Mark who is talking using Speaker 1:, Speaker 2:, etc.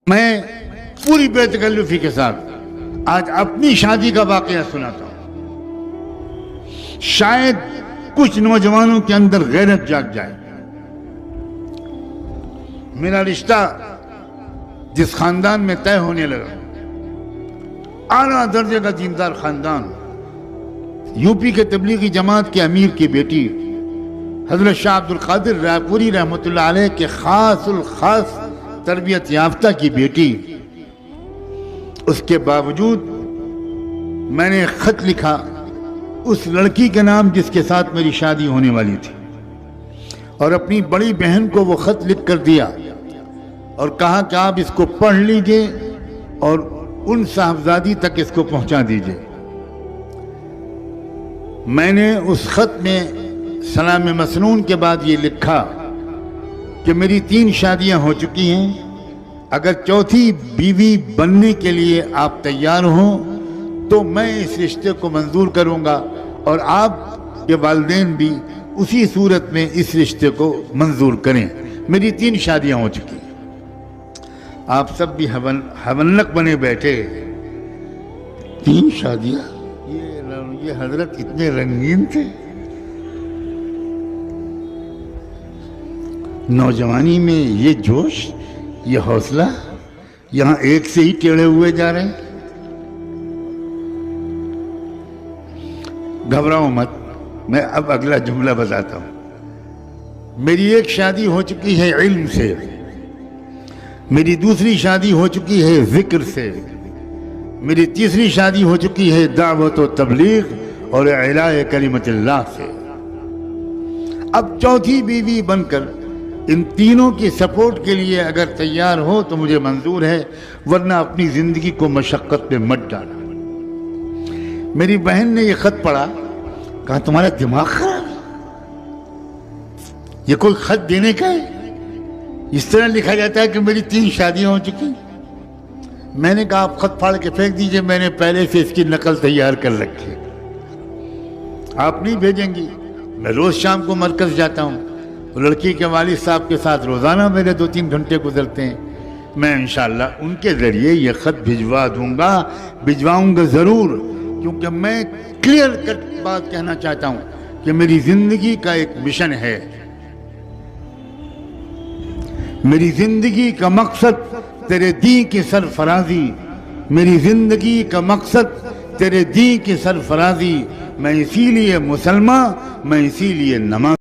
Speaker 1: میں پوری بے تکلفی کے ساتھ آج اپنی شادی کا واقعہ سناتا ہوں، شاید کچھ نوجوانوں کے اندر غیرت جاگ جائے۔ میرا رشتہ جس خاندان میں طے ہونے لگا، اعلیٰ درجے کا دیندار خاندان، یو پی کے تبلیغی جماعت کے امیر کی بیٹی حضرت شاہ عبد القادر رائے پوری رحمۃ اللہ علیہ کے خاص الخاص تربیت یافتہ کی بیٹی، اس کے باوجود میں نے خط لکھا اس لڑکی کے نام جس کے ساتھ میری شادی ہونے والی تھی، اور اپنی بڑی بہن کو وہ خط لکھ کر دیا اور کہا کہ آپ اس کو پڑھ لیجئے اور ان صاحبزادی تک اس کو پہنچا دیجئے۔ میں نے اس خط میں سلام مسنون کے بعد یہ لکھا کہ میری 3 شادیاں ہو چکی ہیں، اگر چوتھی بیوی بننے کے لیے آپ تیار ہوں تو میں اس رشتے کو منظور کروں گا، اور آپ کے والدین بھی اسی صورت میں اس رشتے کو منظور کریں۔ میری 3 شادیاں ہو چکی ہیں۔ آپ سب بھی حونک بنے بیٹھے۔ 3 شادیاں؟ یہ حضرت اتنے رنگین تھے؟ نوجوانی میں یہ جوش، یہ حوصلہ، یہاں ایک سے ہی ٹیڑھے ہوئے جا رہے ہیں۔ گھبراؤ مت، میں اب اگلا جملہ بتاتا ہوں۔ میری 1 شادی ہو چکی ہے علم سے، میری 2 شادی ہو چکی ہے ذکر سے، میری 3 شادی ہو چکی ہے دعوت و تبلیغ اور اعلاء کلمت اللہ سے۔ اب 4تھی بیوی بن کر ان تینوں کی سپورٹ کے لیے اگر تیار ہو تو مجھے منظور ہے، ورنہ اپنی زندگی کو مشقت میں مت ڈالنا۔ میری بہن نے یہ خط پڑھا، کہا تمہارا دماغ خراب ہے؟ یہ کوئی خط دینے کا ہے؟ اس طرح لکھا جاتا ہے کہ میری 3 شادیاں ہو چکی۔ میں نے کہا آپ خط پھاڑ کے پھینک دیجئے، میں نے پہلے سے اس کی نقل تیار کر رکھی ہے، آپ نہیں بھیجیں گی؟ میں روز شام کو مرکز جاتا ہوں، لڑکی کے والد صاحب کے ساتھ روزانہ میرے 2-3 گھنٹے گزرتے ہیں، میں انشاءاللہ ان کے ذریعے یہ خط بھجواؤں گا ضرور، کیونکہ میں کلیئر کٹ بات کہنا چاہتا ہوں کہ میری زندگی کا ایک مشن ہے، میری زندگی کا مقصد تیرے دین کی سرفرازی، میری زندگی کا مقصد تیرے دین کی سرفرازی، میں اسی لیے مسلمان، میں اسی لیے نماز